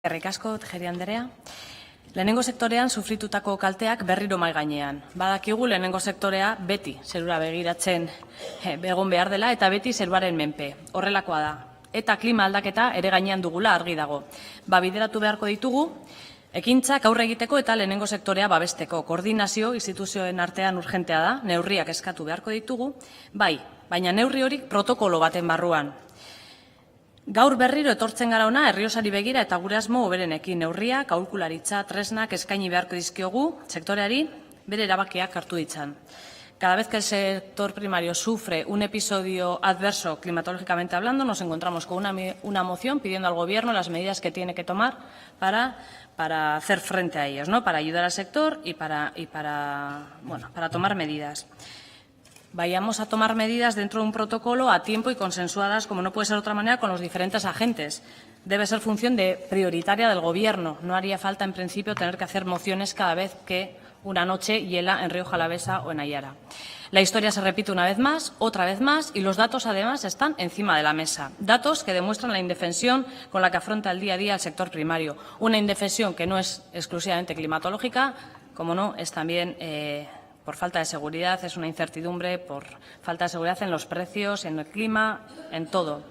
Eskerrik asko, Tejeria Andrea. Lehenengo sektorean sufritutako kalteak berriro mahai gainean. Badakigu lehenengo sektorea beti zerura begiratzen egon behar dela eta beti zeruaren menpe. Horrelakoa da. Eta klima aldaketa ere gainean dugula argi dago. Bideratu beharko ditugu, ekintzak aurre egiteko eta lehenengo sektorea babesteko. Koordinazio instituzioen artean urgentea da, neurriak eskatu beharko ditugu, bai, baina neurri horik protokolo baten barruan. Gaur berriro etortzen gara ona Errioxari begira eta gure asmo hoberenekin neurriak, aholkularitza, tresnak eskaini beharko dizkiogu sektoreari bere erabakiak hartu ditzan. Cada vez que el sector primario sufre un episodio adverso climatológicamente hablando, nos encontramos con una moción pidiendo al Gobierno las medidas que tiene que tomar para hacer frente a ellos, ¿no? Para ayudar al sector y para tomar medidas. Vayamos a tomar medidas dentro de un protocolo a tiempo y consensuadas, como no puede ser de otra manera, con los diferentes agentes. Debe ser función prioritaria del Gobierno. No haría falta, en principio, tener que hacer mociones cada vez que una noche hiela en Rioja Alavesa o en Aiara. La historia se repite una vez más, otra vez más, y los datos, además, están encima de la mesa. Datos que demuestran la indefensión con la que afronta el día a día el sector primario. Una indefensión que no es exclusivamente climatológica, como no, es también por falta de seguridad, es una incertidumbre por falta de seguridad en los precios, en el clima, en todo.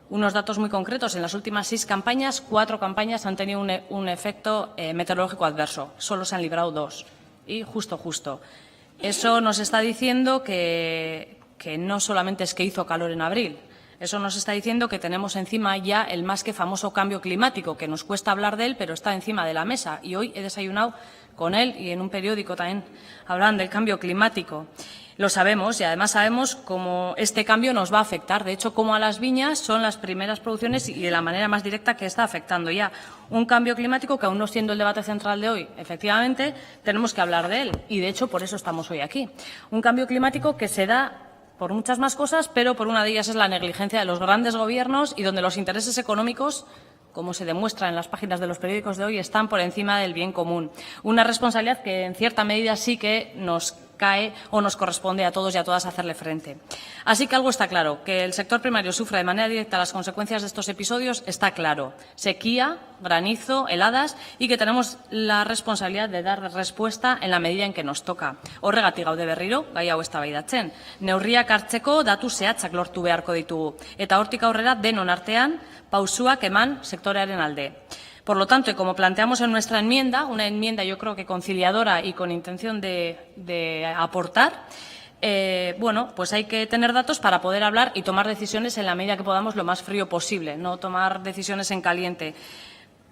Unos datos muy concretos. En las últimas 6 campañas, 4 campañas han tenido un efecto meteorológico adverso. Solo se han librado 2. Y justo. Eso nos está diciendo que no solamente es que hizo calor en abril. Eso nos está diciendo que tenemos encima ya el más que famoso cambio climático, que nos cuesta hablar de él, pero está encima de la mesa. Y hoy he desayunado con él y en un periódico también hablan del cambio climático. Lo sabemos y además sabemos cómo este cambio nos va a afectar. De hecho, como a las viñas son las primeras producciones y de la manera más directa que está afectando ya. Un cambio climático que, aún no siendo el debate central de hoy, efectivamente, tenemos que hablar de él. Y, de hecho, por eso estamos hoy aquí. Un cambio climático que se da por muchas más cosas, pero por una de ellas es la negligencia de los grandes gobiernos y donde los intereses económicos, como se demuestra en las páginas de los periódicos de hoy, están por encima del bien común. Una responsabilidad que, en cierta medida, sí que nos cae o nos corresponde a todos y a todas hacerle frente. Así que algo está claro, que el sector primario sufre de manera directa las consecuencias de estos episodios, está claro. Sequía, granizo, heladas y que tenemos la responsabilidad de dar respuesta en la medida en que nos toca. Horregatik gaude berriro, gai hau eztabaidatzen. Neurriak hartzeko datu zehatzak lortu beharko ditugu eta hortik aurrera denon artean pausuak eman sektorearen alde. Por lo tanto, y como planteamos en nuestra enmienda, una enmienda yo creo que conciliadora y con intención de aportar, pues hay que tener datos para poder hablar y tomar decisiones en la medida que podamos lo más frío posible, no tomar decisiones en caliente.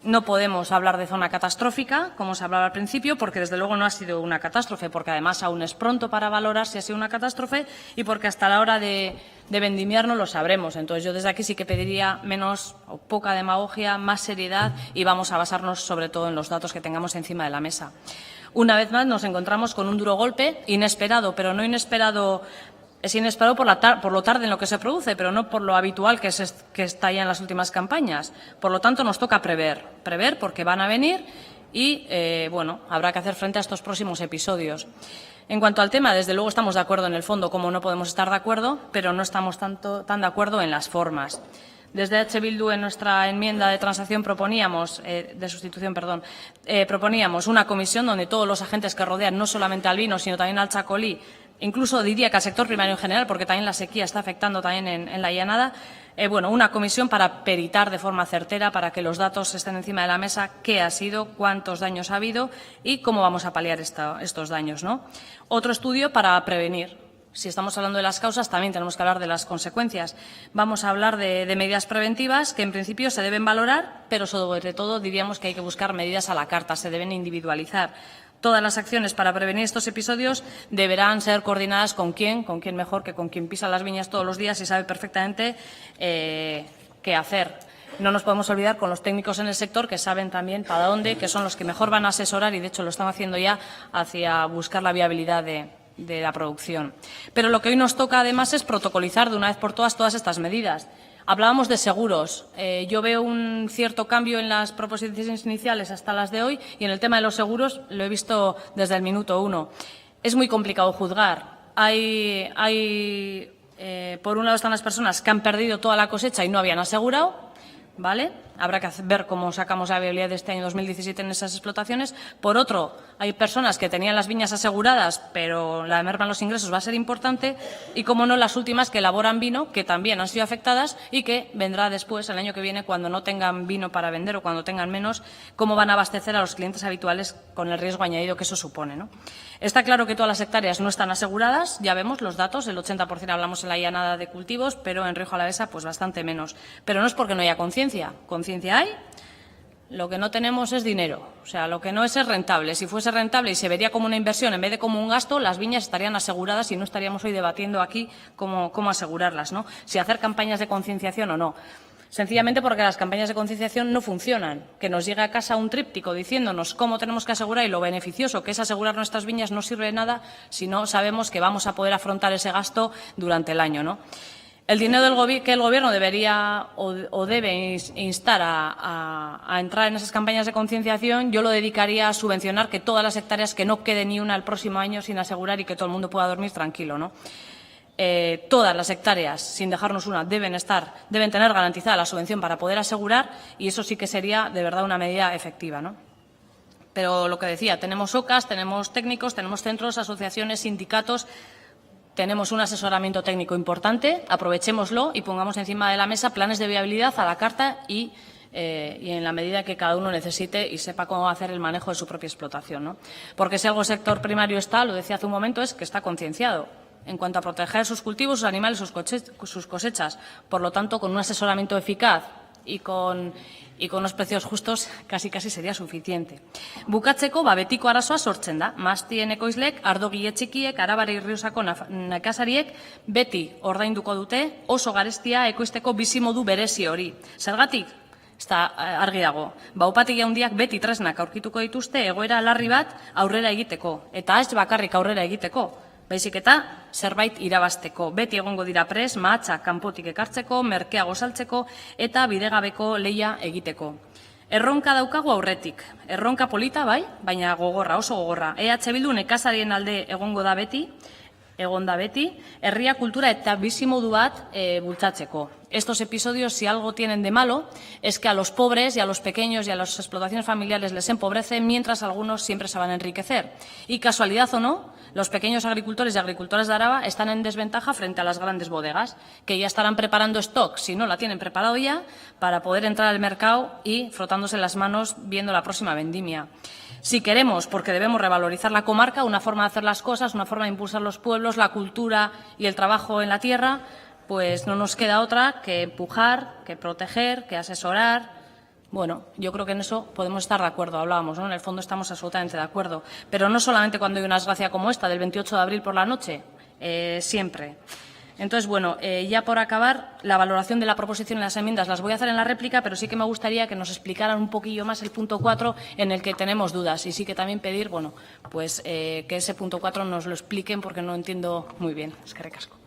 No podemos hablar de zona catastrófica, como se hablaba al principio, porque desde luego no ha sido una catástrofe, porque además aún es pronto para valorar si ha sido una catástrofe y porque hasta la hora de vendimiar no lo sabremos. Entonces, yo desde aquí sí que pediría menos o poca demagogia, más seriedad y vamos a basarnos sobre todo en los datos que tengamos encima de la mesa. Una vez más nos encontramos con un duro golpe, inesperado, pero no inesperado. Es inesperado por lo tarde en lo que se produce, pero no por lo habitual que está ya en las últimas campañas. Por lo tanto, nos toca prever porque van a venir y, habrá que hacer frente a estos próximos episodios. En cuanto al tema, desde luego estamos de acuerdo en el fondo, como no podemos estar de acuerdo, pero no estamos tan de acuerdo en las formas. Desde H. Bildu, en nuestra enmienda de transacción proponíamos una comisión donde todos los agentes que rodean no solamente al vino, sino también al chacolí, incluso diría que al sector primario en general, porque también la sequía está afectando también en la llanada, una comisión para peritar de forma certera, para que los datos estén encima de la mesa, qué ha sido, cuántos daños ha habido y cómo vamos a paliar estos daños, ¿no? Otro estudio para prevenir. Si estamos hablando de las causas, también tenemos que hablar de las consecuencias. Vamos a hablar de medidas preventivas que, en principio, se deben valorar, pero sobre todo diríamos que hay que buscar medidas a la carta, se deben individualizar. Todas las acciones para prevenir estos episodios deberán ser coordinadas con quién mejor que con quien pisa las viñas todos los días y sabe perfectamente qué hacer. No nos podemos olvidar con los técnicos en el sector que saben también para dónde, que son los que mejor van a asesorar y, de hecho, lo están haciendo ya hacia buscar la viabilidad de la producción. Pero lo que hoy nos toca, además, es protocolizar de una vez por todas estas medidas. Hablábamos de seguros. Yo veo un cierto cambio en las proposiciones iniciales hasta las de hoy y en el tema de los seguros lo he visto desde el minuto 1. Es muy complicado juzgar. Por un lado están las personas que han perdido toda la cosecha y no habían asegurado, ¿vale? habrá que ver cómo sacamos la viabilidad de este año 2017 en esas explotaciones. Por otro, hay personas que tenían las viñas aseguradas, pero la merma en los ingresos va a ser importante. Y, como no, las últimas que elaboran vino, que también han sido afectadas y que vendrá después, el año que viene, cuando no tengan vino para vender o cuando tengan menos, cómo van a abastecer a los clientes habituales con el riesgo añadido que eso supone, ¿no? Está claro que todas las hectáreas no están aseguradas, ya vemos los datos, el 80% hablamos en la llanada de cultivos, pero en Rioja Alavesa pues bastante menos. Pero no es porque no haya conciencia hay, lo que no tenemos es dinero, o sea, lo que no es rentable. Si fuese rentable y se vería como una inversión en vez de como un gasto, las viñas estarían aseguradas y no estaríamos hoy debatiendo aquí cómo asegurarlas, ¿no? Si hacer campañas de concienciación o no. Sencillamente porque las campañas de concienciación no funcionan. Que nos llegue a casa un tríptico diciéndonos cómo tenemos que asegurar y lo beneficioso que es asegurar nuestras viñas no sirve de nada si no sabemos que vamos a poder afrontar ese gasto durante el año, ¿no? El dinero que el Gobierno debería o debe instar a entrar en esas campañas de concienciación, yo lo dedicaría a subvencionar que todas las hectáreas, que no quede ni una el próximo año sin asegurar y que todo el mundo pueda dormir tranquilo, ¿no? Todas las hectáreas, sin dejarnos una, deben tener garantizada la subvención para poder asegurar, y eso sí que sería de verdad una medida efectiva, ¿no? Pero lo que decía, tenemos OCAs, tenemos técnicos, tenemos centros, asociaciones, sindicatos. Tenemos un asesoramiento técnico importante, aprovechémoslo y pongamos encima de la mesa planes de viabilidad a la carta y en la medida que cada uno necesite y sepa cómo hacer el manejo de su propia explotación, ¿no? Porque si algo el sector primario está, lo decía hace un momento, es que está concienciado en cuanto a proteger sus cultivos, sus animales, sus cosechas. Por lo tanto, con un asesoramiento eficaz y con unos precios justos casi sería suficiente. Bukatzeko, betiko arazoa sortzen da. Mastien ekoizlek, ardogile txikiek, Arabara Irriosako nekazariek beti ordainduko dute oso garestia ekoizteko bizimodu berezi hori. Zergatik? Ez da argi dago. Upategi handiak beti tresnak aurkituko dituzte egoera larri bat aurrera egiteko. Eta ez bakarrik aurrera egiteko. Baizik eta zerbait irabazteko. Beti egongo dira prest, mahatsa kanpotik ekartzeko, merkea gozaltzeko eta bidegabeko lehia egiteko. Erronka daukagu aurretik. Erronka polita bai, baina gogorra, oso gogorra. EH Bildu nekazarien alde egon da beti, herria kultura eta bizimodu bat bultzatzeko. Estos episodios, si algo tienen de malo, es que a los pobres y a los pequeños y a las explotaciones familiares les empobrece, mientras algunos siempre se van a enriquecer. Y casualidad o no, los pequeños agricultores y agricultoras de Araba están en desventaja frente a las grandes bodegas, que ya estarán preparando stock, si no la tienen preparado ya, para poder entrar al mercado y frotándose las manos viendo la próxima vendimia. Si queremos, porque debemos revalorizar la comarca, una forma de hacer las cosas, una forma de impulsar los pueblos, la cultura y el trabajo en la tierra, pues no nos queda otra que empujar, que proteger, que asesorar. Bueno, yo creo que en eso podemos estar de acuerdo, hablábamos, ¿no? En el fondo estamos absolutamente de acuerdo. Pero no solamente cuando hay una desgracia como esta, del 28 de abril por la noche, siempre. Entonces, bueno, ya por acabar, la valoración de la proposición y las enmiendas las voy a hacer en la réplica, pero sí que me gustaría que nos explicaran un poquillo más el punto 4 en el que tenemos dudas. Y sí que también pedir, bueno, pues que ese punto 4 nos lo expliquen porque no entiendo muy bien. Eskerrik asko.